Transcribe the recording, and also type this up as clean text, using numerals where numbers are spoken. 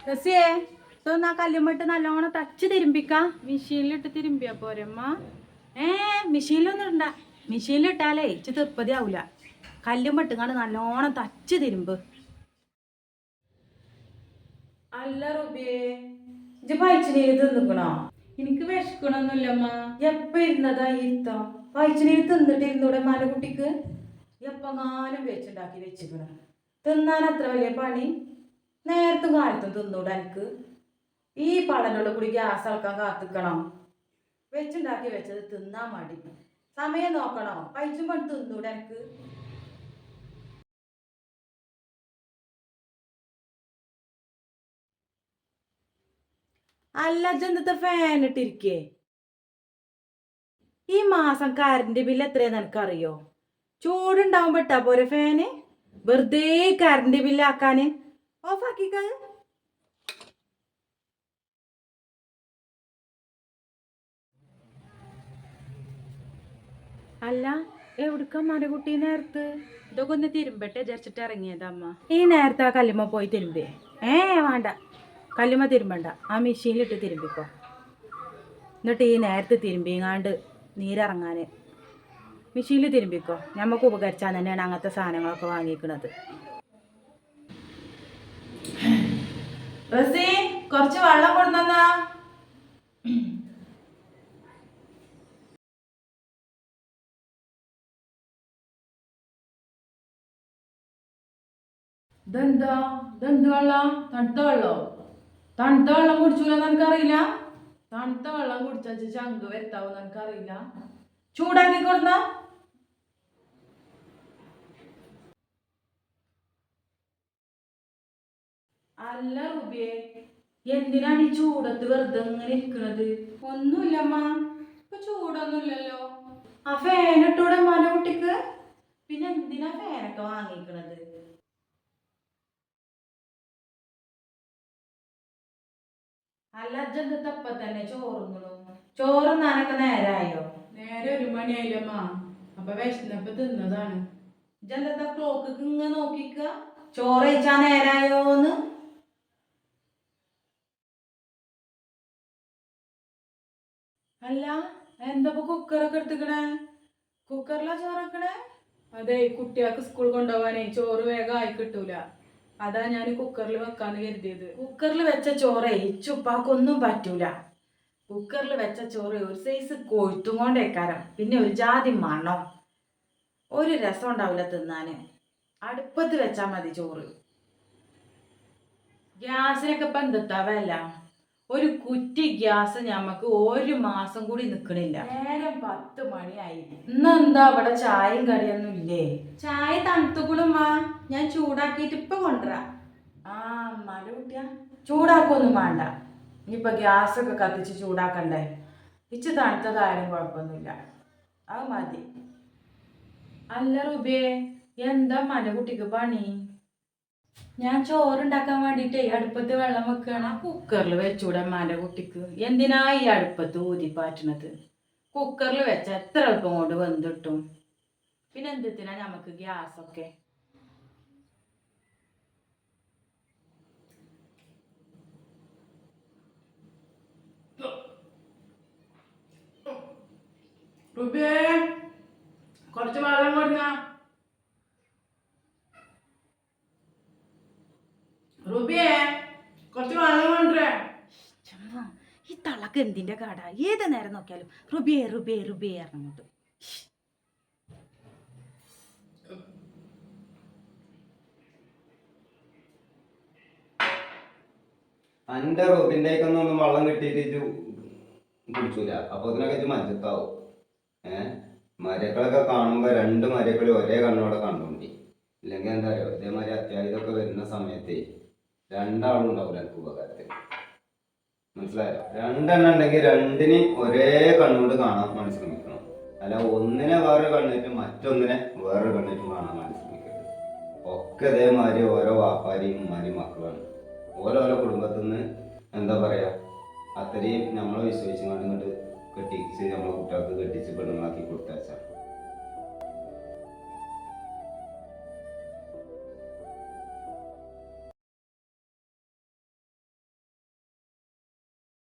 റസിയേ ഇതൊന്ന് ആ കല്ലുമ്മട്ട് നല്ലോണം തച്ച് തിരുമ്പിക്കാം. മെഷീനിലിട്ട് തിരുമ്പിയാ പോരമ്മ. മെഷീനിലൊന്നും ഇടണ്ട. മെഷീനിലിട്ടാലേ ഇച്ച് തീർപ്പതി ആവൂല. കല്ലുമ്മട്ട് കണ്ട് നല്ലോണം തച്ച് തിരുമ്പ്. അല്ല റുബിയേ ഇജ്ജ് പയച്ചിനീര് തിന്നിക്കണോ? എനിക്ക് വിശക്കണൊന്നുമില്ലമ്മ. എപ്പ ഇരുന്നതാ ഇരുത്തം? പയച്ചിനീര് തിന്നിട്ട് ഇരുന്നൂടെ മലകുട്ടിക്ക്? എപ്പങ്ങാനും വെച്ചുണ്ടാക്കി വെച്ചിക്കണ. തിന്നാൻ അത്ര വലിയ പണി? നേരത്തും കാലത്തും തിന്നൂടെ എനിക്ക്? ഈ പടലുള്ള കൂടി ഗ്യാസ് അളക്കാൻ കാത്തിക്കണോ? വെച്ചുണ്ടാക്കി വെച്ചത് തിന്നാൻ മടി. സമയം നോക്കണോ? പൈച്ചും പണി തിന്നൂടെ എനിക്ക്? അല്ല ജന്തത്തെ ഫാൻ ഇട്ടിരിക്കേ? ഈ മാസം കറണ്ട് ബില്ല് എത്രയാന്ന് എനിക്കറിയോ? ചൂടുണ്ടാവുമ്പോ ഇട്ടാ പോരെ ഫാന്? വെറുതെ കറണ്ട് ബില്ലാക്കാന് ഓഫാക്കിക്ക. അല്ല എവിടുക്ക മരകുട്ടി നേരത്ത്? ഇതൊക്കെ ഒന്ന് തിരുമ്പട്ടെ വിചാരിച്ചിട്ട് ഇറങ്ങിയതമ്മ. ഈ നേരത്തെ ആ കല്ലുമ്മ പോയി തിരുമ്പേ? വേണ്ട, കല്ലുമ്മ തിരുമ്പണ്ട, ആ മെഷീനിലിട്ട് തിരുമ്പിക്കോ. എന്നിട്ട് ഈ നേരത്തെ തിരുമ്പിങ്ങാണ്ട് നീരിറങ്ങാന് മെഷീനിൽ തിരുമ്പിക്കോ. നമുക്ക് ഉപകരിച്ചാൽ തന്നെയാണ് അങ്ങനത്തെ സാധനങ്ങളൊക്കെ വാങ്ങിക്കുന്നത്. റസി കുറച്ച് വെള്ളം കൊടുന്നാ. ഇതെന്ത് വെള്ളം? തണുത്ത വെള്ളോ? തണുത്ത വെള്ളം കുടിച്ചൂലെന്ന് എനിക്കറിയില്ല. തണുത്ത വെള്ളം കുടിച്ചാ ചങ്ക് വരുത്താവൂന്ന് എനിക്കറിയില്ല. ചൂടാക്കി കൊടുന്ന. അല്ല റുബിയെ എന്തിനാണ് ഈ ചൂടത്ത് വെറുതെ ഇങ്ങനെ ഇരിക്കണത്? ഒന്നുമില്ലമ്മ, ഇപ്പൊ ചൂടൊന്നുമില്ലല്ലോ. ആ ഫാൻ ഇട്ടൂടെ മല കുട്ടിക്ക്? പിന്നെ എന്തിനാ ഫാനൊക്കെ വാങ്ങിക്കണത്? അല്ല അജ്ജന്തപ്പ തന്നെ ചോറുന്നു? ചോറുന്നാനൊക്കെ നേരായോ? നേരെ 1 മണിയായില്ലമ്മ. അപ്പൊ വിശന്നപ്പോ തിന്നതാണ്. ഇജ്ജെന്താ ക്ലോക്ക് ഇങ്ങനെ നോക്കിക്ക? ചോറ് കഴിച്ചാ നേരായോന്ന്? അല്ല എന്താ കുക്കറൊക്കെ എടുത്തുക്കണേ? കുക്കറിലാ ചോറൊക്കണേ? അതെ, കുട്ടികൾക്ക് സ്കൂൾ കൊണ്ടുപോകാനേ ചോറ് വേഗം ആയി കിട്ടൂല. അതാ ഞാൻ കുക്കറിൽ വെക്കാന്ന് കരുതിയത്. കുക്കറിൽ വെച്ച ചോറേ ഇച്ചുപ്പാക്കൊന്നും പറ്റൂല. കുക്കറിൽ വെച്ച ചോറ് ഒരു സൈസ് കൊഴുത്തും കൊണ്ടേക്കാരം, പിന്നെ ഒരു ജാതി മണോ, ഒരു രസം ഉണ്ടാവില്ല തിന്നാന്. അടുപ്പത്ത് വെച്ചാൽ മതി ചോറ്. ഗ്യാസിനൊക്കെ ഇപ്പം എന്തിട്ടാ വില? ഒരു കുറ്റി ഗ്യാസ് ഞമ്മക്ക് 1 മാസം കൂടി നിക്കണില്ല. നേരം 10 മണിയായി. ഇന്നെന്താ അവിടെ ചായയും കടിയൊന്നും ഇല്ലേ? ചായ തണുത്തുകൂടുമ്മാ, ഞാൻ ചൂടാക്കിയിട്ട് ഇപ്പൊ കൊണ്ടുവരാം. അമ്മാല കുട്ടിയാ ചൂടാക്കൊന്നും വേണ്ട. ഇനിയിപ്പൊ ഗ്യാസൊക്കെ കത്തിച്ച് ചൂടാക്കണ്ടേ? ഇച്ച് തണുത്തതായാലും കുഴപ്പമൊന്നുമില്ല, അത് മതി. അല്ല റുബിയെ എന്താ മലകുട്ടിക്ക് പണി? ഞാൻ ചോറുണ്ടാക്കാൻ വേണ്ടിട്ടേ അടുപ്പത്ത് വെള്ളം വെക്കുകയാണ്. കുക്കറിൽ വെച്ചൂടെ മലകുട്ടിക്ക്? എന്തിനാ ഈ അടുപ്പത്ത് ഊതിപ്പാറ്റണത്? കുക്കറിൽ വെച്ച എത്ര എളുപ്പം കൊണ്ട് വെന്തിട്ടും. പിന്നെ എന്തിനാ നമുക്ക് ഗ്യാസൊക്കെ? റുബിയേ കുറച്ച് വെള്ളം കൊടുന്ന. റുബിയേ കുറച്ച് വെള്ളം കൊണ്ടുവരേ. ഈ തള്ളക്ക് എന്തിന്റെ കാട? ഏത് നേരം നോക്കിയാലും റുബിയേ റുബിയേ റുബിയേ ഇറങ്ങോട്ട്. അന്റെ റൂബിൻ്റെക്കൊന്നും വെള്ളം കിട്ടിയിട്ട് കുടിച്ചൂല. അപ്പൊ ഇതിനൊക്കെ മഞ്ചത്താവും. മരക്കളൊക്കെ കാണുമ്പോ 2 മരക്കളും ഒരേ കണ്ണോടെ കണ്ടോണ്ടി. ഇല്ലെങ്കിൽ എന്താ പറയുക, ഇതേമാതിരി അത്യാഹിതമൊക്കെ വരുന്ന സമയത്ത് 2 ആളും ഉണ്ടാവില്ല എനിക്ക് ഉപകാരത്തിൽ. മനസ്സിലായോ? 2 എണ്ണം ഉണ്ടെങ്കിൽ 2ന് ഒരേ കണ്ണോട് കാണാൻ വേണ്ടി ശ്രമിക്കണം. അല്ല ഒന്നിനെ വേറൊരു കണ്ണിട്ടും മറ്റൊന്നിനെ വേറൊരു കണ്ണിട്ടും കാണാൻ വേണ്ടി ശ്രമിക്കരുത്. ഒക്കെ ഇതേമാതിരി ഓരോ വാപ്പാരിയും ഉമ്മാരിയും മക്കളാണ്. ഓരോരോ കുടുംബത്തിൽ നിന്ന് എന്താ പറയാ, അത്രയും നമ്മളെ വിശ്വസിച്ചുകൊണ്ട് ഇങ്ങോട്ട് കെട്ടിച്ച് നമ്മളെ കുട്ടികൾക്ക് കെട്ടിച്ച് പെണ്ണുങ്ങളാക്കി കൊടുത്താച്ചാൽ